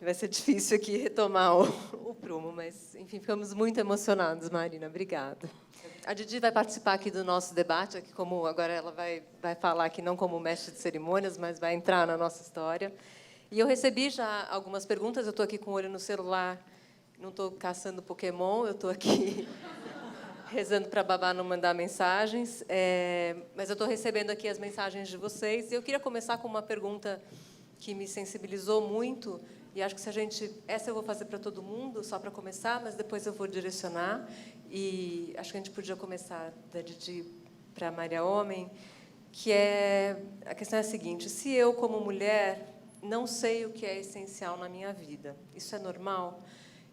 Vai ser difícil aqui retomar o prumo, mas, enfim, ficamos muito emocionados, Marina. Obrigada. A Didi vai participar aqui do nosso debate, aqui como agora ela vai falar aqui não como mestre de cerimônias, mas vai entrar na nossa história. E eu recebi já algumas perguntas, eu estou aqui com o olho no celular, não estou caçando Pokémon, eu estou aqui rezando para a Babá não mandar mensagens, mas eu estou recebendo aqui as mensagens de vocês, e eu queria começar com uma pergunta que me sensibilizou muito, e acho que se a gente... Essa eu vou fazer para todo mundo, só para começar, mas depois eu vou direcionar. E acho que a gente podia começar da Didi para a Maria Homem, que é... A questão é a seguinte: se eu, como mulher, não sei o que é essencial na minha vida, isso é normal?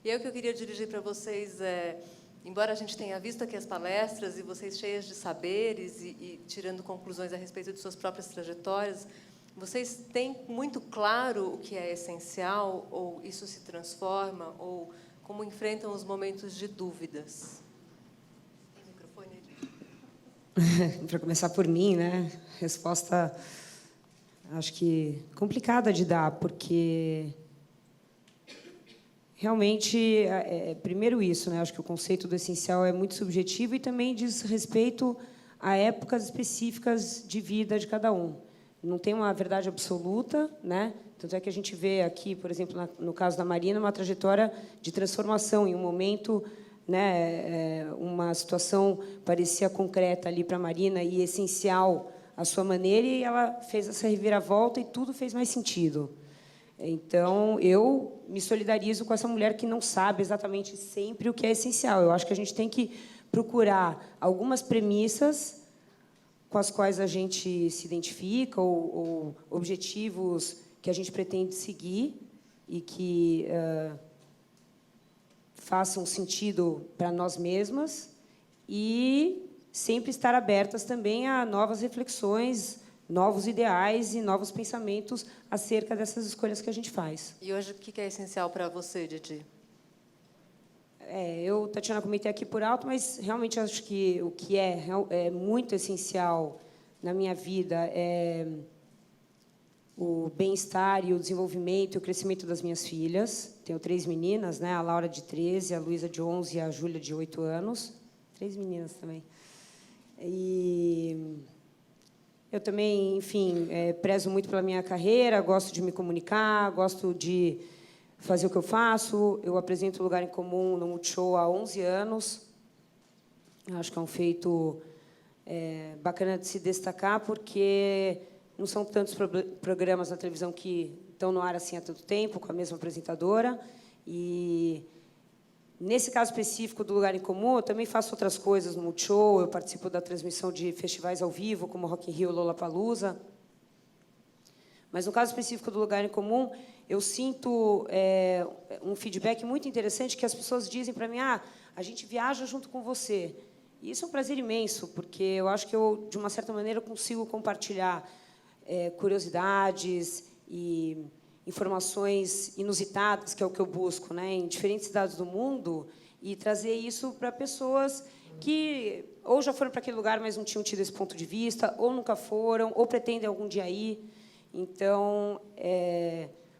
E aí o que eu queria dirigir para vocês é... Embora a gente tenha visto aqui as palestras, e vocês cheias de saberes e tirando conclusões a respeito de suas próprias trajetórias, vocês têm muito claro o que é essencial, ou isso se transforma, ou como enfrentam os momentos de dúvidas? Tem microfone aí? Para começar por mim, né? Resposta, acho que complicada de dar, porque realmente, primeiro isso, né? Acho que o conceito do essencial é muito subjetivo e também diz respeito a épocas específicas de vida de cada um. Não tem uma verdade absoluta, né? Tanto é que a gente vê aqui, por exemplo, no caso da Marina, uma trajetória de transformação. Em um momento, né, uma situação parecia concreta ali para a Marina e essencial à sua maneira, e ela fez essa reviravolta e tudo fez mais sentido. Então, eu me solidarizo com essa mulher que não sabe exatamente sempre o que é essencial. Eu acho que a gente tem que procurar algumas premissas com as quais a gente se identifica, ou objetivos que a gente pretende seguir e que façam sentido para nós mesmas, e sempre estar abertas também a novas reflexões, novos ideais e novos pensamentos acerca dessas escolhas que a gente faz. E hoje, o que é essencial para você, Didi? Eu, Tatiana, comentei aqui por alto, mas realmente acho que o que é muito essencial na minha vida é o bem-estar e o desenvolvimento e o crescimento das minhas filhas. Tenho 3 meninas, né? A Laura, de 13, a Luísa, de 11 e a Júlia, de 8 anos. 3 meninas também. E eu também, enfim, prezo muito pela minha carreira, gosto de me comunicar, gosto de fazer o que eu faço. Eu apresento o Lugar em Comum no Multishow há 11 anos. Acho que é um feito bacana de se destacar, porque não são tantos programas na televisão que estão no ar assim há tanto tempo, com a mesma apresentadora. E, nesse caso específico do Lugar em Comum, eu também faço outras coisas no Multishow. Eu participo da transmissão de festivais ao vivo, como Rock in Rio, Lollapalooza. Mas, no caso específico do Lugar em Comum, eu sinto um feedback muito interessante, que as pessoas dizem para mim: a gente viaja junto com você. E isso é um prazer imenso, porque eu acho que eu, de uma certa maneira, consigo compartilhar curiosidades e informações inusitadas, que é o que eu busco, né, em diferentes cidades do mundo, e trazer isso para pessoas que ou já foram para aquele lugar, mas não tinham tido esse ponto de vista, ou nunca foram, ou pretendem algum dia ir. Então,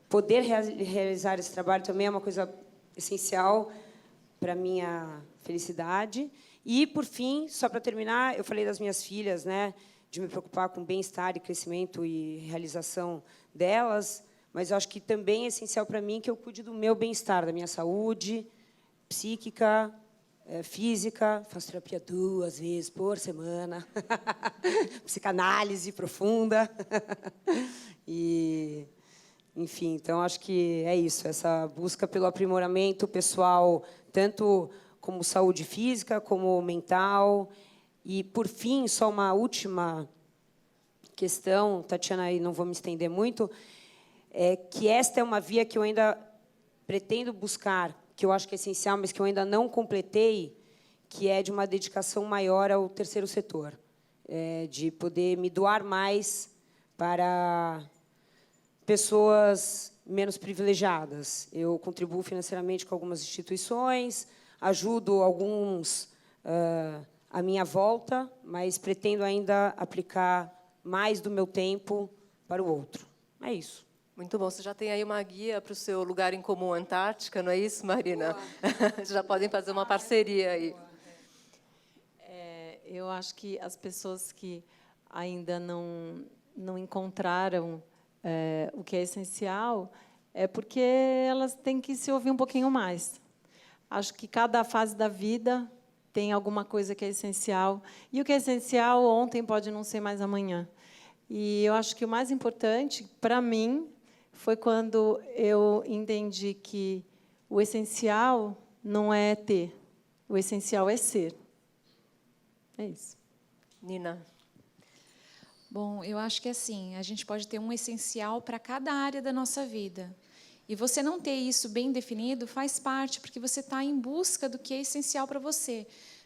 poder realizar esse trabalho também é uma coisa essencial para a minha felicidade. E, por fim, só para terminar, eu falei das minhas filhas, né, de me preocupar com o bem-estar e crescimento e realização delas, mas eu acho que também é essencial para mim que eu cuide do meu bem-estar, da minha saúde psíquica, física. Faço terapia 2 vezes por semana, psicanálise profunda. E, enfim, então, acho que é isso, essa busca pelo aprimoramento pessoal, tanto como saúde física, como mental. E, por fim, só uma última questão, Tatiana, e não vou me estender muito, é que esta é uma via que eu ainda pretendo buscar, que eu acho que é essencial, mas que eu ainda não completei, que é de uma dedicação maior ao terceiro setor, de poder me doar mais para pessoas menos privilegiadas. Eu contribuo financeiramente com algumas instituições, ajudo alguns à minha volta, mas pretendo ainda aplicar mais do meu tempo para o outro. É isso. Muito bom. Você já tem aí uma guia para o seu lugar em comum Antártica, não é isso, Marina? Já podem fazer uma parceria aí. Eu acho que as pessoas que ainda não encontraram o que é essencial é porque elas têm que se ouvir um pouquinho mais. Acho que cada fase da vida tem alguma coisa que é essencial. E o que é essencial ontem pode não ser mais amanhã. E eu acho que o mais importante, para mim, foi quando eu entendi que o essencial não é ter, o essencial é ser. É isso. Nina. Bom, eu acho que assim, a gente pode ter um essencial para cada área da nossa vida. E você não ter isso bem definido faz parte, porque você está em busca do que é essencial para você.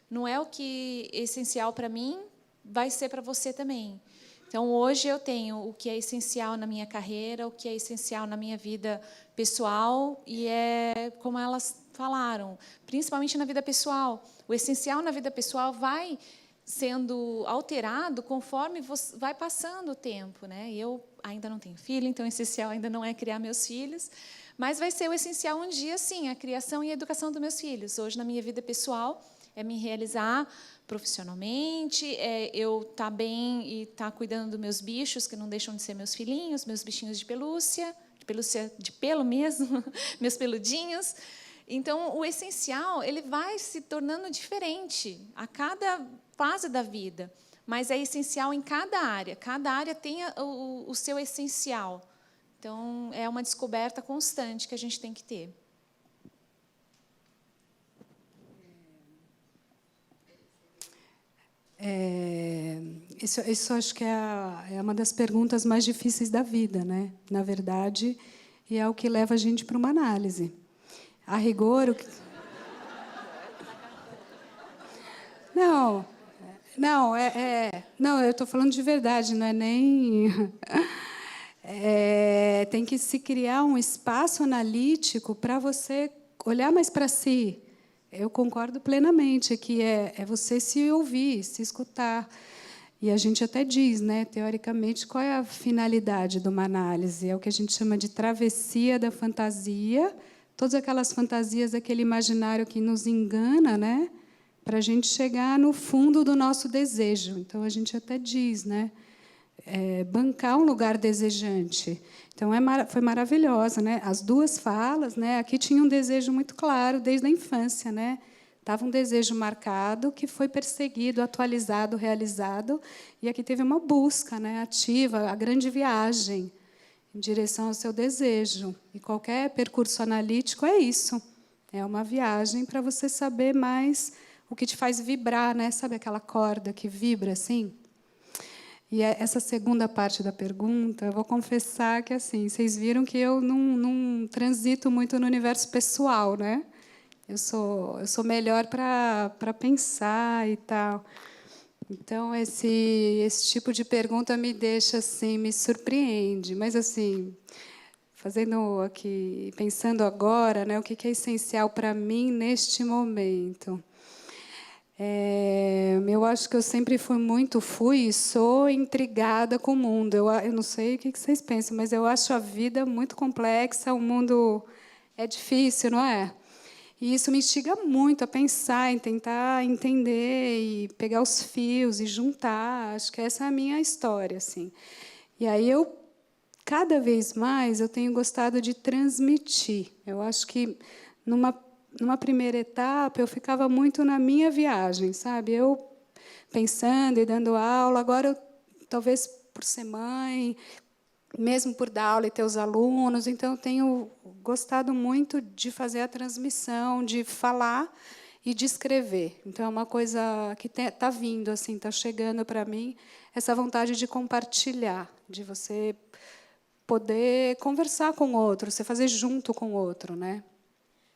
Não é o que é essencial para mim, vai ser para você também. Então, hoje eu tenho o que é essencial na minha carreira, o que é essencial na minha vida pessoal, e é como elas falaram, principalmente na vida pessoal. O essencial na vida pessoal vai sendo alterado conforme vai passando o tempo, né? Eu ainda não tenho filho, então o essencial ainda não é criar meus filhos, mas vai ser o essencial um dia, sim, a criação e a educação dos meus filhos. Hoje, na minha vida pessoal, é me realizar profissionalmente, é eu estar bem e estar cuidando dos meus bichos, que não deixam de ser meus filhinhos, meus bichinhos de pelúcia de pelo mesmo, meus peludinhos. Então, o essencial ele vai se tornando diferente a cada fase da vida, mas é essencial em cada área. Cada área tem o seu essencial. Então, é uma descoberta constante que a gente tem que ter. Isso acho que é uma das perguntas mais difíceis da vida, né? Na verdade, e é o que leva a gente para uma análise. A rigor, Não, não, eu estou falando de verdade, não é nem... tem que se criar um espaço analítico para você olhar mais para si. Eu concordo plenamente que é você se ouvir, se escutar. E a gente até diz, né, teoricamente, qual é a finalidade de uma análise? É o que a gente chama de travessia da fantasia, todas aquelas fantasias, aquele imaginário que nos engana, né, para a gente chegar no fundo do nosso desejo. Então, a gente até diz, né, bancar um lugar desejante. Então, foi maravilhosa, né? As duas falas, né? Aqui tinha um desejo muito claro desde a infância, né? Estava um desejo marcado que foi perseguido, atualizado, realizado, e aqui teve uma busca, né? Ativa, a grande viagem em direção ao seu desejo. E qualquer percurso analítico é isso. É uma viagem para você saber mais o que te faz vibrar, né? Sabe aquela corda que vibra assim? E essa segunda parte da pergunta, eu vou confessar que assim, vocês viram que eu não transito muito no universo pessoal, né? Eu sou melhor para pensar e tal. Então esse tipo de pergunta me deixa assim, me surpreende. Mas assim, fazendo aqui, pensando agora, né, o que é essencial para mim neste momento. Eu acho que eu sempre fui e sou intrigada com o mundo. Eu não sei o que vocês pensam, mas eu acho a vida muito complexa, o mundo é difícil, não é? E isso me instiga muito a pensar, em tentar entender e pegar os fios e juntar. Acho que essa é a minha história, assim. E aí cada vez mais, eu tenho gostado de transmitir. Eu acho que numa primeira etapa, eu ficava muito na minha viagem, sabe? Eu pensando e dando aula. Agora, talvez por ser mãe, mesmo por dar aula e ter os alunos, então eu tenho gostado muito de fazer a transmissão, de falar e de escrever. Então é uma coisa que está vindo, assim, está chegando para mim, essa vontade de compartilhar, de você poder conversar com o outro, você fazer junto com o outro, né?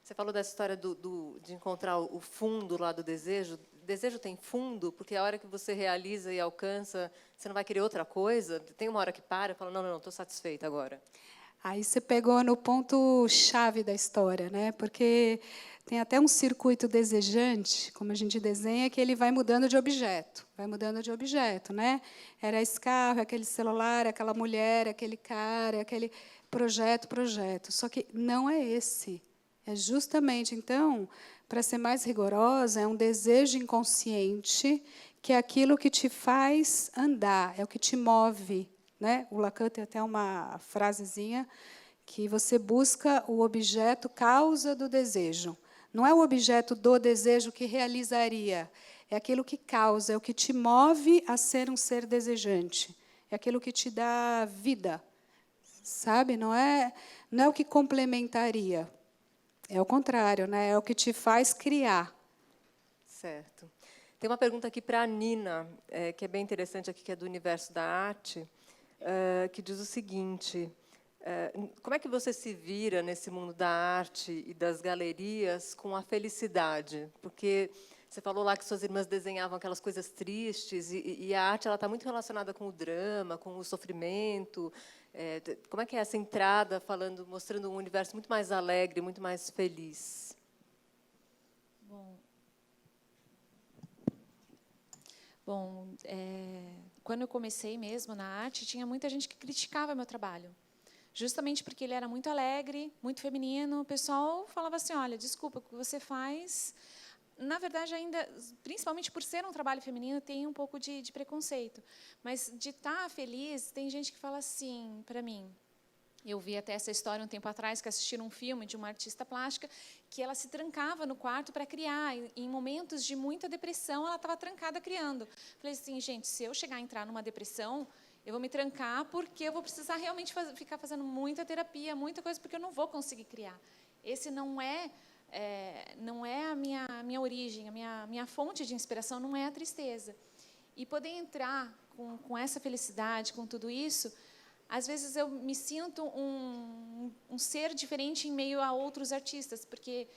Você falou dessa história de encontrar o fundo lá do desejo. O desejo tem fundo, porque a hora que você realiza e alcança, você não vai querer outra coisa? Tem uma hora que para e fala, não, estou satisfeita agora. Aí você pegou no ponto-chave da história, né? Porque tem até um circuito desejante, como a gente desenha, que ele vai mudando de objeto, né? Era esse carro, aquele celular, aquela mulher, aquele cara, aquele projeto. Só que não é esse. É justamente, então, para ser mais rigorosa, é um desejo inconsciente, que é aquilo que te faz andar, é o que te move, né? O Lacan tem até uma frasezinha que você busca o objeto causa do desejo. Não é o objeto do desejo que realizaria, é aquilo que causa, é o que te move a ser um ser desejante, é aquilo que te dá vida, sabe? Não é o que complementaria, é o contrário, né? É o que te faz criar. Certo. Tem uma pergunta aqui para a Nina, que é bem interessante, aqui, que é do universo da arte, que diz o seguinte: como é que você se vira nesse mundo da arte e das galerias com a felicidade? Porque você falou lá que suas irmãs desenhavam aquelas coisas tristes, e a arte está muito relacionada com o drama, com o sofrimento. Como é que é essa entrada, mostrando um universo muito mais alegre, muito mais feliz? Bom, quando eu comecei mesmo na arte, tinha muita gente que criticava meu trabalho. Justamente porque ele era muito alegre, muito feminino. O pessoal falava assim, olha, desculpa, o que você faz... Na verdade, ainda, principalmente por ser um trabalho feminino, tem um pouco de preconceito. Mas, de estar feliz, tem gente que fala assim, para mim... Eu vi até essa história um tempo atrás, que assistiram um filme de uma artista plástica, que ela se trancava no quarto para criar. Em momentos de muita depressão, ela estava trancada criando. Falei assim, gente, se eu chegar a entrar numa depressão, eu vou me trancar porque eu vou precisar realmente ficar fazendo muita terapia, muita coisa, porque eu não vou conseguir criar. Esse não é a minha origem, a minha fonte de inspiração não é a tristeza. E poder entrar com essa felicidade, com tudo isso... Às vezes, eu me sinto um ser diferente em meio a outros artistas, porque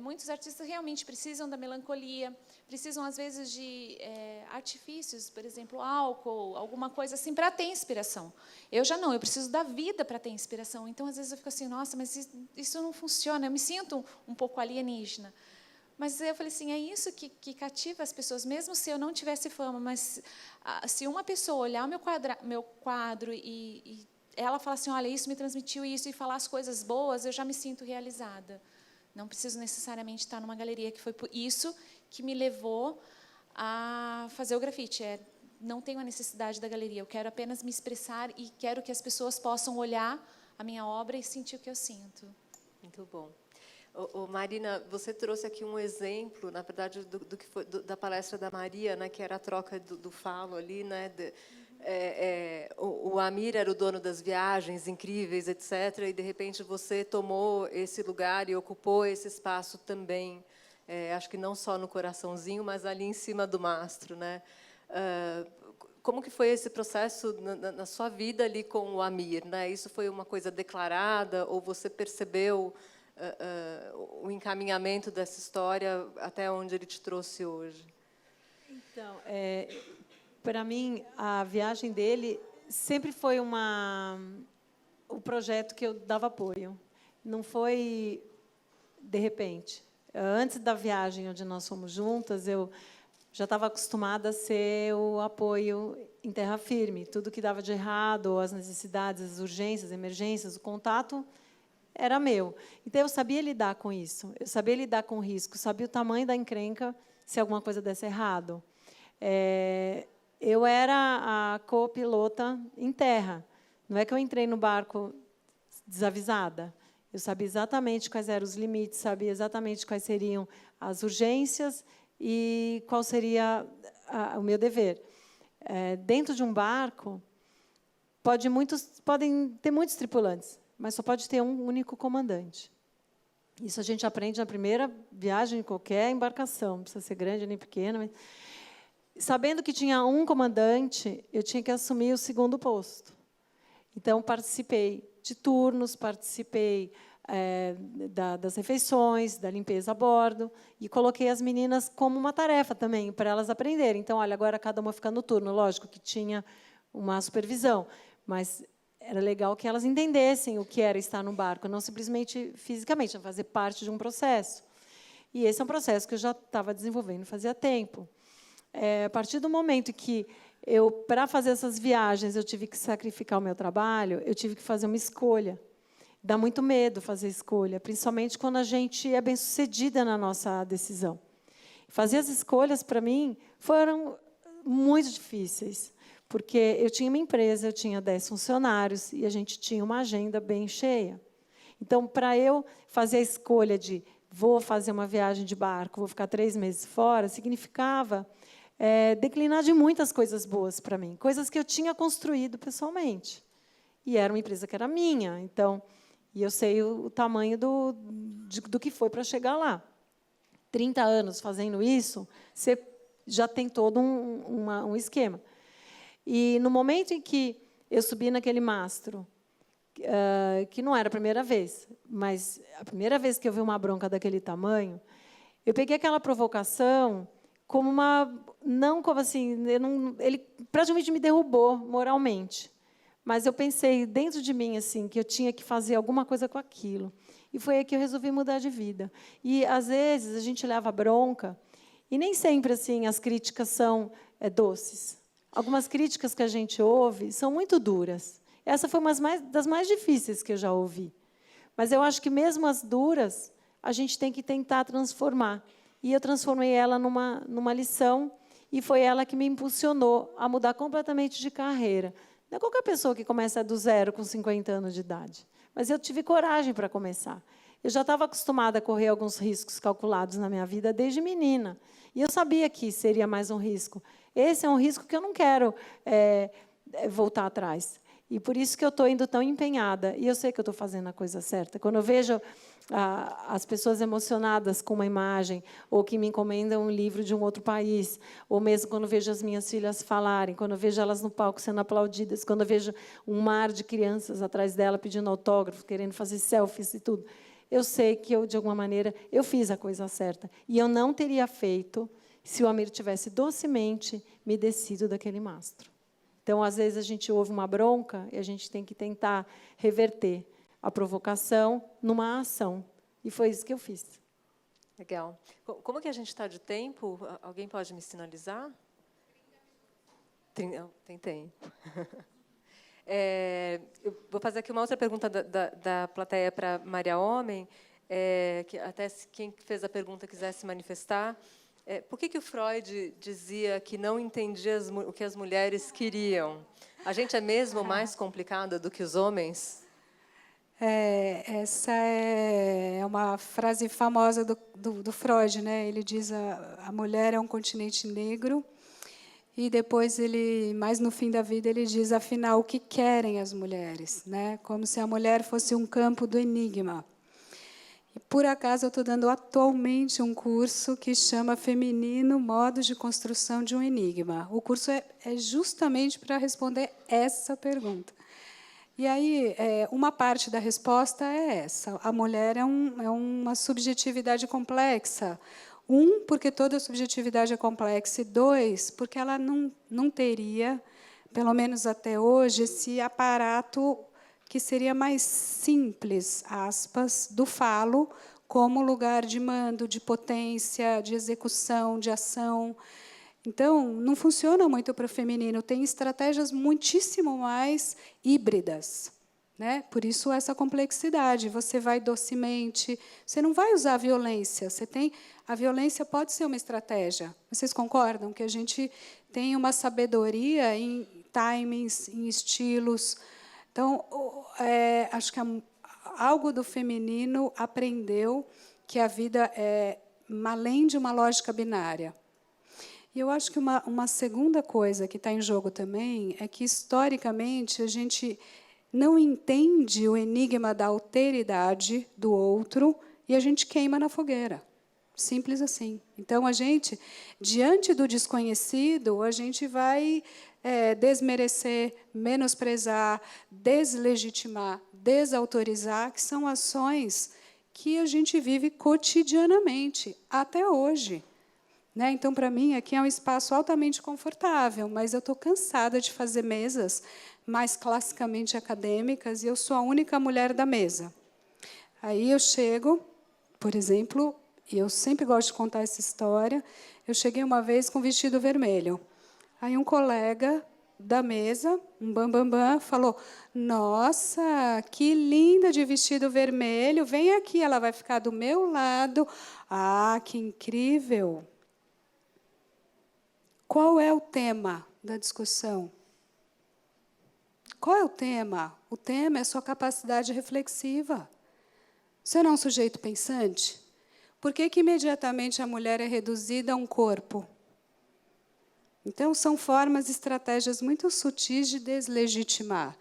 muitos artistas realmente precisam da melancolia, precisam, às vezes, de artifícios, por exemplo, álcool, alguma coisa assim, para ter inspiração. Eu já não, eu preciso da vida para ter inspiração. Então, às vezes, eu fico assim, nossa, mas isso não funciona, eu me sinto um pouco alienígena. Mas eu falei assim, é isso que cativa as pessoas, mesmo se eu não tivesse fama, mas se uma pessoa olhar o meu quadro e ela falar assim, olha, isso me transmitiu isso, e falar as coisas boas, eu já me sinto realizada. Não preciso necessariamente estar numa galeria, que foi por isso que me levou a fazer o grafite. Não tenho a necessidade da galeria, eu quero apenas me expressar e quero que as pessoas possam olhar a minha obra e sentir o que eu sinto. Muito bom. Marina, você trouxe aqui um exemplo, na verdade, do que foi da palestra da Maria, né, que era a troca do falo ali, né? O Amir era o dono das viagens incríveis, etc. E de repente você tomou esse lugar e ocupou esse espaço também. Acho que não só no coraçãozinho, mas ali em cima do mastro, né? Como que foi esse processo na sua vida ali com o Amir, né? Isso foi uma coisa declarada ou você percebeu o encaminhamento dessa história até onde ele te trouxe hoje? Então, para mim, a viagem dele sempre foi o projeto que eu dava apoio. Não foi de repente. Antes da viagem, onde nós fomos juntas, eu já estava acostumada a ser o apoio em terra firme. Tudo que dava de errado, as necessidades, as urgências, emergências, o contato era meu. Então, eu sabia lidar com isso. Eu sabia lidar com o risco, sabia o tamanho da encrenca se alguma coisa desse errado. Eu era a copilota em terra. Não é que eu entrei no barco desavisada. Eu sabia exatamente quais eram os limites, sabia exatamente quais seriam as urgências e qual seria o meu dever. Dentro de um barco, podem ter muitos tripulantes, mas só pode ter um único comandante. Isso a gente aprende na primeira viagem de qualquer embarcação, não precisa ser grande nem pequena. Mas... Sabendo que tinha um comandante, eu tinha que assumir o segundo posto. Então, participei de turnos, participei das refeições, da limpeza a bordo, e coloquei as meninas como uma tarefa também, para elas aprenderem. Então, olha, agora cada uma fica no turno. Lógico que tinha uma supervisão, mas era legal que elas entendessem o que era estar no barco, não simplesmente fisicamente, fazer parte de um processo. E esse é um processo que eu já estava desenvolvendo fazia tempo. A partir do momento que para fazer essas viagens, eu tive que sacrificar o meu trabalho, eu tive que fazer uma escolha. Dá muito medo fazer escolha, principalmente quando a gente é bem-sucedida na nossa decisão. Fazer as escolhas, para mim, foram muito difíceis, porque eu tinha uma empresa, eu tinha 10 funcionários e a gente tinha uma agenda bem cheia. Então, para eu fazer a escolha de vou fazer uma viagem de barco, vou ficar 3 meses fora, significava declinar de muitas coisas boas para mim, coisas que eu tinha construído pessoalmente. E era uma empresa que era minha, então, e eu sei o tamanho do que foi para chegar lá. 30 anos fazendo isso, você já tem todo um esquema. E, no momento em que eu subi naquele mastro, que não era a primeira vez, mas a primeira vez que eu vi uma bronca daquele tamanho, eu peguei aquela provocação como não como assim, ele praticamente me derrubou moralmente. Mas eu pensei dentro de mim assim que eu tinha que fazer alguma coisa com aquilo. E foi aí que eu resolvi mudar de vida. E, às vezes, a gente leva bronca, e nem sempre assim as críticas são doces. Algumas críticas que a gente ouve são muito duras. Essa foi uma das mais difíceis que eu já ouvi. Mas eu acho que, mesmo as duras, a gente tem que tentar transformar. E eu transformei ela numa lição, e foi ela que me impulsionou a mudar completamente de carreira. Não é qualquer pessoa que começa do zero com 50 anos de idade. Mas eu tive coragem para começar. Eu já estava acostumada a correr alguns riscos calculados na minha vida desde menina. E eu sabia que seria mais um risco. Esse é um risco que eu não quero voltar atrás. E por isso que eu estou indo tão empenhada. E eu sei que eu estou fazendo a coisa certa. Quando eu vejo as pessoas emocionadas com uma imagem, ou que me encomendam um livro de um outro país, ou mesmo quando eu vejo as minhas filhas falarem, quando eu vejo elas no palco sendo aplaudidas, quando eu vejo um mar de crianças atrás dela pedindo autógrafo, querendo fazer selfies e tudo, eu sei que eu, de alguma maneira, eu fiz a coisa certa. E eu não teria feito se o Amir tivesse docemente me descido daquele mastro. Então, às vezes, a gente ouve uma bronca e a gente tem que tentar reverter a provocação numa ação. E foi isso que eu fiz. Legal. Como que a gente está de tempo? Alguém pode me sinalizar? Tem tempo. Eu vou fazer aqui uma outra pergunta da plateia para Maria Homem, que até se quem fez a pergunta quiser se manifestar. Por que o Freud dizia que não entendia o que as mulheres queriam? A gente é mesmo mais complicada do que os homens? Essa é uma frase famosa do Freud, né? Ele diz a mulher é um continente negro, e depois mais no fim da vida, ele diz, afinal, o que querem as mulheres, né? Como se a mulher fosse um campo do enigma. E, por acaso, eu estou dando atualmente um curso que chama Feminino, Modos de Construção de um Enigma. O curso é justamente para responder essa pergunta. E aí, uma parte da resposta é essa. A mulher é uma subjetividade complexa. Porque toda subjetividade é complexa. E 2, porque ela não teria, pelo menos até hoje, esse aparato que seria mais simples, aspas, do falo, como lugar de mando, de potência, de execução, de ação. Então, não funciona muito para o feminino. Tem estratégias muitíssimo mais híbridas, né? Por isso, essa complexidade. Você vai docemente, você não vai usar a violência. A violência pode ser uma estratégia. Vocês concordam que a gente tem uma sabedoria em timings, em estilos? Então, acho que algo do feminino aprendeu que a vida é além de uma lógica binária. E eu acho que uma segunda coisa que está em jogo também é que, historicamente, a gente não entende o enigma da alteridade do outro e a gente queima na fogueira. Simples assim. Então, a gente, diante do desconhecido, a gente vai desmerecer, menosprezar, deslegitimar, desautorizar, que são ações que a gente vive cotidianamente, até hoje. Né? Então, para mim, aqui é um espaço altamente confortável, mas eu estou cansada de fazer mesas mais classicamente acadêmicas, e eu sou a única mulher da mesa. Aí eu chego, por exemplo, e eu sempre gosto de contar essa história, eu cheguei uma vez com vestido vermelho. Aí um colega da mesa, um bambambam, falou: nossa, que linda de vestido vermelho, vem aqui, ela vai ficar do meu lado. Ah, que incrível! Qual é o tema da discussão? Qual é o tema? O tema é a sua capacidade reflexiva. Você não é um sujeito pensante? Por que imediatamente a mulher é reduzida a um corpo? Então, são formas, estratégias muito sutis de deslegitimar.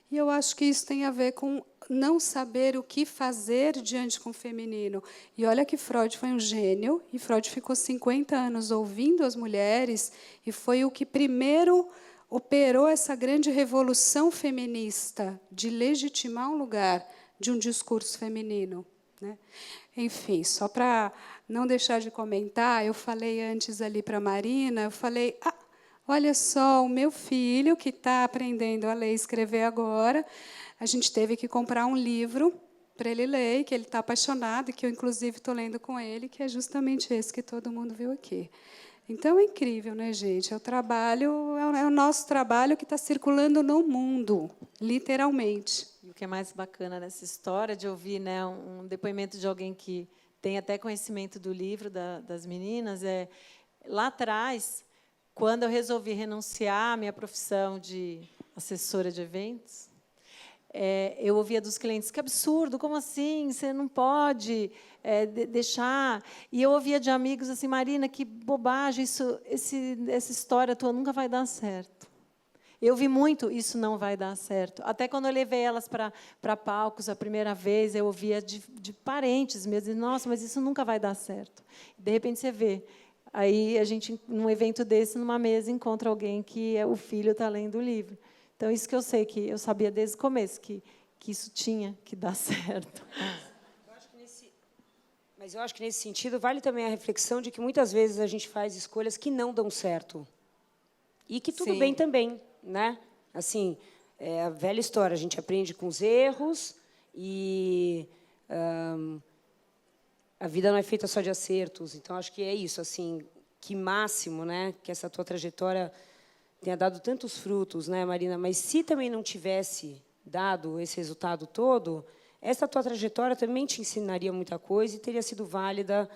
E eu acho que isso tem a ver com não saber o que fazer diante com o feminino. E olha que Freud foi um gênio, e Freud ficou 50 anos ouvindo as mulheres, e foi o que primeiro operou essa grande revolução feminista de legitimar um lugar de um discurso feminino, né? Enfim, só para não deixar de comentar, eu falei antes ali para a Marina, eu falei, olha só, o meu filho, que está aprendendo a ler e escrever agora, a gente teve que comprar um livro para ele ler, que ele está apaixonado, e que eu, inclusive, estou lendo com ele, que é justamente esse que todo mundo viu aqui. Então, é incrível, né, gente? É o nosso trabalho que está circulando no mundo, literalmente. E o que é mais bacana nessa história, de ouvir, né, um depoimento de alguém que tem até conhecimento do livro das meninas, lá atrás, quando eu resolvi renunciar à minha profissão de assessora de eventos, eu ouvia dos clientes: que absurdo, como assim? Você não pode deixar. E eu ouvia de amigos assim: Marina, que bobagem, essa história tua nunca vai dar certo. Eu vi muito: isso não vai dar certo. Até quando eu levei elas para palcos a primeira vez, eu ouvia de parentes mesmo: dizendo, nossa, mas isso nunca vai dar certo. De repente você vê. Aí a gente, num evento desse, numa mesa, encontra alguém que o filho está lendo o livro. Então, isso que eu sei, que eu sabia desde o começo, que isso tinha que dar certo. Mas eu acho que, nesse sentido, vale também a reflexão de que, muitas vezes, a gente faz escolhas que não dão certo. E que tudo bem também, né? Assim, é a velha história, a gente aprende com os erros e a vida não é feita só de acertos. Então, acho que é isso, assim, que máximo, né, que essa tua trajetória tenha dado tantos frutos, né, Marina? Mas se também não tivesse dado esse resultado todo, essa tua trajetória também te ensinaria muita coisa e teria sido válida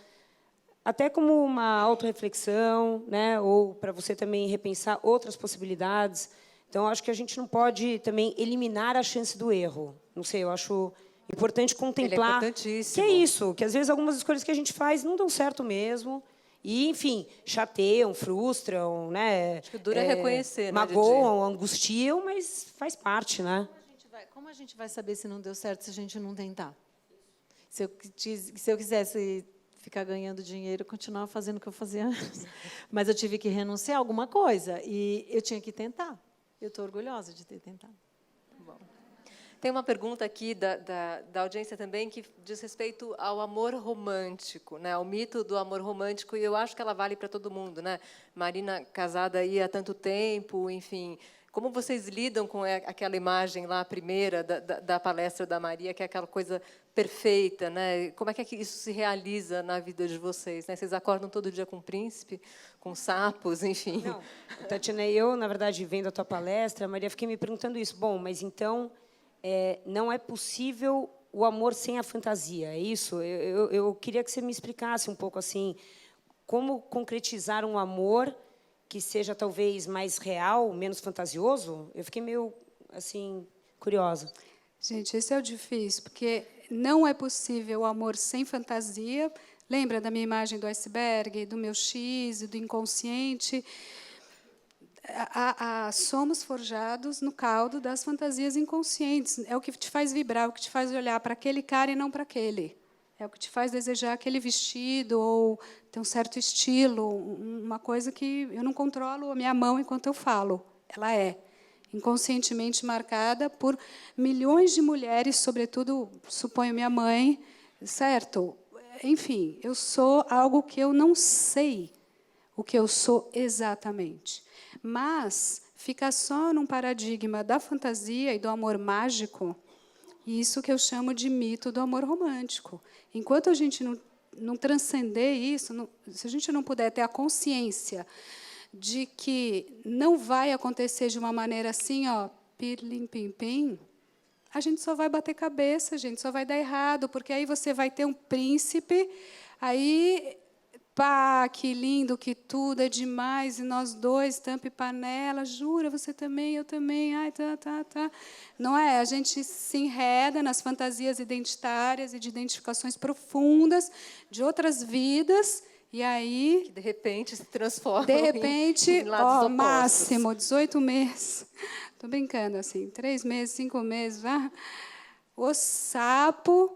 até como uma autorreflexão, né, ou para você também repensar outras possibilidades. Então, acho que a gente não pode também eliminar a chance do erro. Não sei, eu acho importante contemplar que é isso, que às vezes algumas escolhas que a gente faz não dão certo mesmo. E, enfim, chateiam, frustram, né? Acho que duro é reconhecer, magoam, angustiam, mas faz parte, né? Como a gente vai saber se não deu certo se a gente não tentar? Se eu quisesse ficar ganhando dinheiro, eu continuava fazendo o que eu fazia antes. Mas eu tive que renunciar a alguma coisa e eu tinha que tentar. Eu estou orgulhosa de ter tentado. Bom. Tem uma pergunta aqui da audiência também que diz respeito ao amor romântico, né? Ao mito do amor romântico, e eu acho que ela vale para todo mundo, né? Marina, casada aí há tanto tempo, enfim. Como vocês lidam com aquela imagem lá, a primeira, da palestra da Maria, que é aquela coisa perfeita, né? Como é que isso se realiza na vida de vocês, né? Vocês acordam todo dia com um príncipe, com sapos, enfim? Não, Tatiana, eu, na verdade, vendo a tua palestra, Maria, fiquei me perguntando isso. Bom, mas então não é possível o amor sem a fantasia, é isso? Eu queria que você me explicasse um pouco assim, como concretizar um amor que seja talvez mais real, menos fantasioso. Eu fiquei meio assim curiosa. Gente, esse é o difícil, porque não é possível o amor sem fantasia. Lembra da minha imagem do iceberg, do meu X, do inconsciente? Somos forjados no caldo das fantasias inconscientes. É o que te faz vibrar, é o que te faz olhar para aquele cara e não para aquele. É o que te faz desejar aquele vestido ou ter um certo estilo, uma coisa que eu não controlo a minha mão enquanto eu falo. Ela é inconscientemente marcada por milhões de mulheres, sobretudo, suponho, minha mãe, certo? Enfim, eu sou algo que eu não sei o que eu sou exatamente. Mas fica só num paradigma da fantasia e do amor mágico, isso que eu chamo de mito do amor romântico. Enquanto a gente não transcender isso, se a gente não puder ter a consciência de que não vai acontecer de uma maneira assim, ó, pirlim, pim, pim, a gente só vai bater cabeça, a gente só vai dar errado, porque aí você vai ter um príncipe, aí, pá, que lindo, que tudo, é demais, e nós dois, tampa e panela, jura, você também, eu também, ai, tá. Não é? A gente se enreda nas fantasias identitárias e de identificações profundas de outras vidas, e aí, Que, de repente, se transformam de repente, em lados opostos. máximo, 18 meses. Estou brincando, assim, 3 meses, 5 meses, vá. O sapo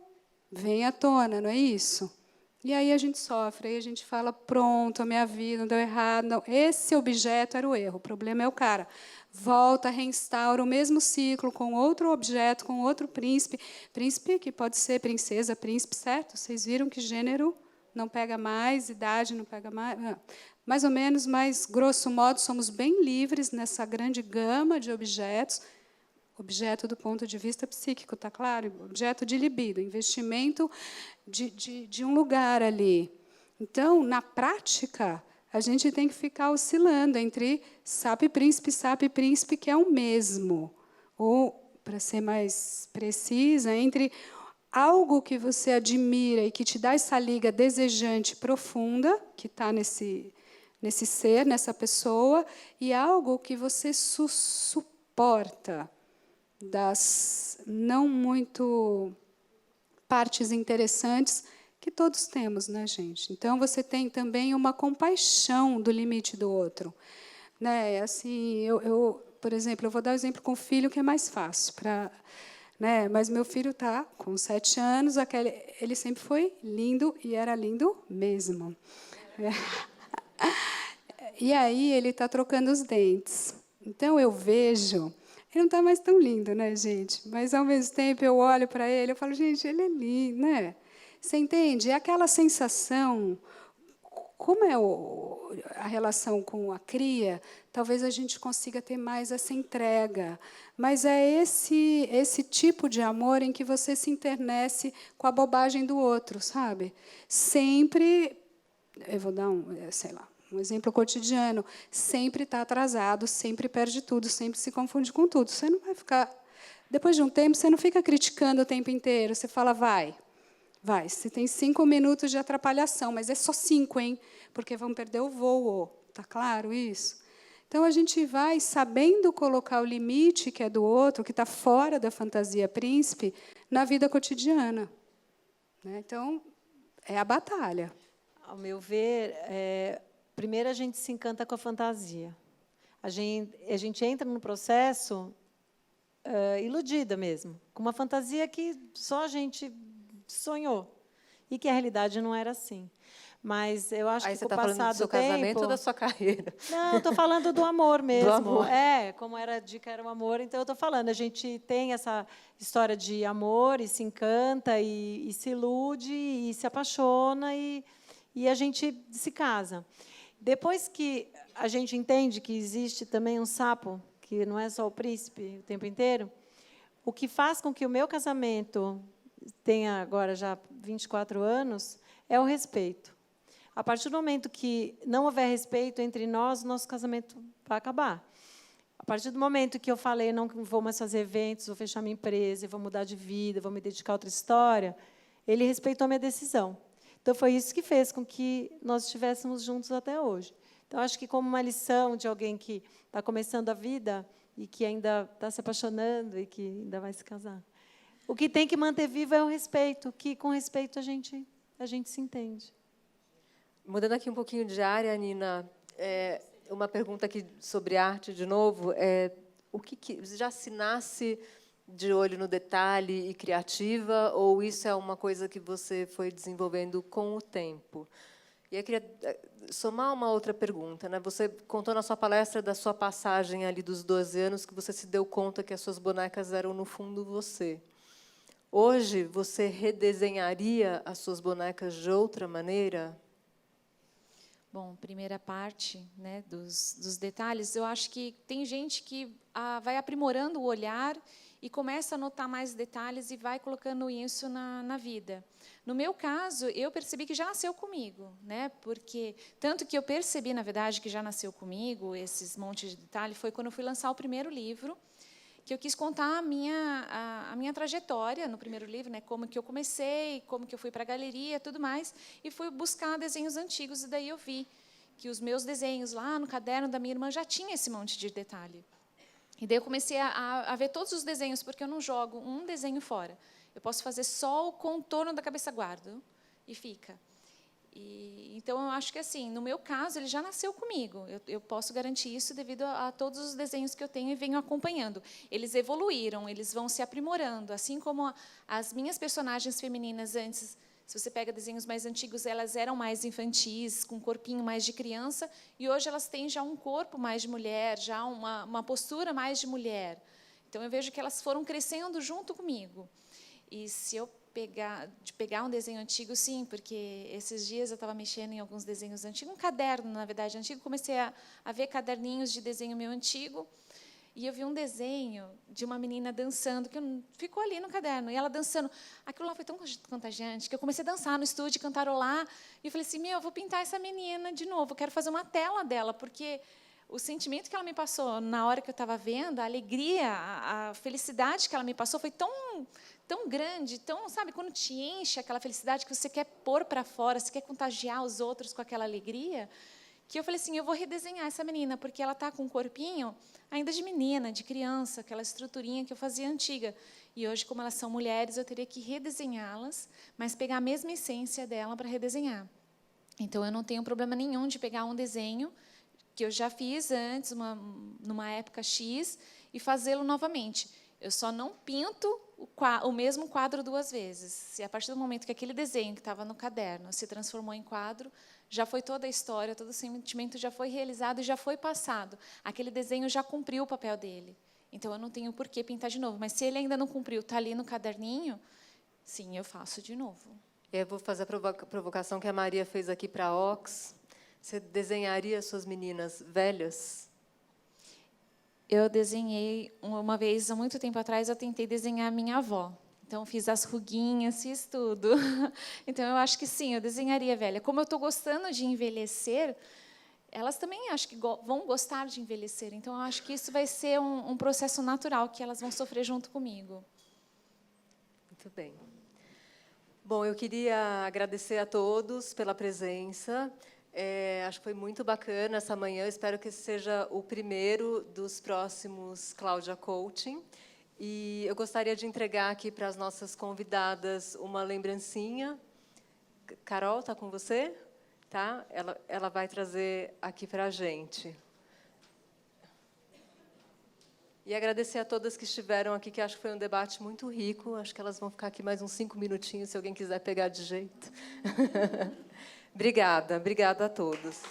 vem à tona, não é isso? E aí a gente sofre, aí a gente fala, pronto, a minha vida não deu errado. Não, esse objeto era o erro, o problema é o cara. Volta, reinstaura o mesmo ciclo com outro objeto, com outro príncipe. Príncipe que pode ser princesa, príncipe, certo? Vocês viram que gênero não pega mais, idade não pega mais. Mais ou menos, mas, grosso modo, somos bem livres nessa grande gama de objetos. Objeto do ponto de vista psíquico, está claro? Objeto de libido, investimento de um lugar ali. Então, na prática, a gente tem que ficar oscilando entre sapo e príncipe, que é o mesmo. Ou, para ser mais precisa, entre algo que você admira e que te dá essa liga desejante profunda, que está nesse ser, nessa pessoa, e algo que você suporta das não muito partes interessantes que todos temos, né, gente? Então, você tem também uma compaixão do limite do outro. Né? Assim, por exemplo, eu vou dar um exemplo com o filho, que é mais fácil. Né? Mas meu filho está com 7 anos, ele sempre foi lindo, e era lindo mesmo. E aí ele está trocando os dentes. Então, eu vejo... Ele não está mais tão lindo, né, gente? Mas, ao mesmo tempo, eu olho para ele e falo, gente, ele é lindo, né? Você entende? É aquela sensação... Como é a relação com a cria, talvez a gente consiga ter mais essa entrega. Mas é esse tipo de amor em que você se internece com a bobagem do outro, sabe? Sempre... Eu vou dar um exemplo cotidiano, sempre está atrasado, sempre perde tudo, sempre se confunde com tudo. Você não vai ficar... Depois de um tempo, você não fica criticando o tempo inteiro. Você fala, vai. Você tem 5 minutos de atrapalhação, mas é só 5, hein? Porque vão perder o voo. Está claro isso? Então, a gente vai sabendo colocar o limite que é do outro, que está fora da fantasia príncipe, na vida cotidiana. Né? Então, é a batalha. Ao meu ver, primeiro a gente se encanta com a fantasia. A gente entra num processo iludida mesmo, com uma fantasia que só a gente sonhou e que a realidade não era assim. Mas eu acho que com o passar do tempo... Aí você está falando do seu casamento ou da sua carreira? Não, estou falando do amor mesmo. Do amor. Como era a dica, era o amor, então eu estou falando. A gente tem essa história de amor e se encanta e se ilude e se apaixona e a gente se casa. Depois que a gente entende que existe também um sapo, que não é só o príncipe o tempo inteiro, o que faz com que o meu casamento tenha agora já 24 anos é o respeito. A partir do momento que não houver respeito entre nós, nosso casamento vai acabar. A partir do momento que eu falei, não vou mais fazer eventos, vou fechar minha empresa, vou mudar de vida, vou me dedicar a outra história, ele respeitou a minha decisão. Então, foi isso que fez com que nós estivéssemos juntos até hoje. Então, acho que, como uma lição de alguém que está começando a vida e que ainda está se apaixonando e que ainda vai se casar, o que tem que manter vivo é o respeito, que, com respeito, a gente se entende. Mudando aqui um pouquinho de área, Nina, uma pergunta aqui sobre arte, de novo. Já se nasce de olho no detalhe e criativa, ou isso é uma coisa que você foi desenvolvendo com o tempo? E eu queria somar uma outra pergunta. Né? Você contou na sua palestra da sua passagem ali dos 12 anos, que você se deu conta que as suas bonecas eram, no fundo, você. Hoje, você redesenharia as suas bonecas de outra maneira? Bom, primeira parte, né, dos detalhes, eu acho que tem gente que vai aprimorando o olhar e começa a notar mais detalhes e vai colocando isso na vida. No meu caso, eu percebi que já nasceu comigo, né? Porque tanto que eu percebi, na verdade, que já nasceu comigo esses montes de detalhes foi quando eu fui lançar o primeiro livro, que eu quis contar a minha trajetória no primeiro livro, né? Como que eu comecei, como que eu fui para a galeria, tudo mais, e fui buscar desenhos antigos e daí eu vi que os meus desenhos lá no caderno da minha irmã já tinha esse monte de detalhe. E daí eu comecei a ver todos os desenhos, porque eu não jogo um desenho fora. Eu posso fazer só o contorno da cabeça, guardo e fica. Então, eu acho que, assim, no meu caso, ele já nasceu comigo. Eu posso garantir isso devido a todos os desenhos que eu tenho e venho acompanhando. Eles evoluíram, eles vão se aprimorando. Assim como as minhas personagens femininas antes, se você pega desenhos mais antigos, elas eram mais infantis, com um corpinho mais de criança, e hoje elas têm já um corpo mais de mulher, já uma postura mais de mulher. Então, eu vejo que elas foram crescendo junto comigo. E se eu pegar um desenho antigo, sim, porque esses dias eu estava mexendo em alguns desenhos antigos, um caderno, na verdade, antigo, comecei a ver caderninhos de desenho meu antigo, e eu vi um desenho de uma menina dançando, que ficou ali no caderno, e ela dançando. Aquilo lá foi tão contagiante, que eu comecei a dançar no estúdio, cantarolar, e eu falei assim, eu vou pintar essa menina de novo, eu quero fazer uma tela dela, porque o sentimento que ela me passou na hora que eu estava vendo, a alegria, a felicidade que ela me passou foi tão grande, sabe, quando te enche aquela felicidade que você quer pôr para fora, você quer contagiar os outros com aquela alegria, que eu falei assim, eu vou redesenhar essa menina, porque ela está com um corpinho ainda de menina, de criança, aquela estruturinha que eu fazia antiga. E hoje, como elas são mulheres, eu teria que redesenhá-las, mas pegar a mesma essência dela para redesenhar. Então, eu não tenho problema nenhum de pegar um desenho que eu já fiz antes, numa época X, e fazê-lo novamente. Eu só não pinto o mesmo quadro 2 vezes. Se a partir do momento que aquele desenho que estava no caderno se transformou em quadro, já foi toda a história, todo o sentimento já foi realizado e já foi passado. Aquele desenho já cumpriu o papel dele. Então, eu não tenho por que pintar de novo. Mas, se ele ainda não cumpriu, está ali no caderninho, sim, eu faço de novo. Eu vou fazer a provocação que a Maria fez aqui para a Ox. Você desenharia suas meninas velhas? Eu desenhei, uma vez, há muito tempo atrás, eu tentei desenhar a minha avó. Então, fiz as ruguinhas, fiz tudo. Então, eu acho que sim, eu desenharia velha. Como eu estou gostando de envelhecer, elas também acho que vão gostar de envelhecer. Então, eu acho que isso vai ser um processo natural, que elas vão sofrer junto comigo. Muito bem. Bom, eu queria agradecer a todos pela presença. Acho que foi muito bacana essa manhã. Espero que esse seja o primeiro dos próximos Cláudia Coaching. E eu gostaria de entregar aqui para as nossas convidadas uma lembrancinha. Carol, está com você? Tá? Ela vai trazer aqui para a gente. E agradecer a todas que estiveram aqui, que acho que foi um debate muito rico. Acho que elas vão ficar aqui mais uns 5 minutinhos, se alguém quiser pegar de jeito. Obrigada a todos.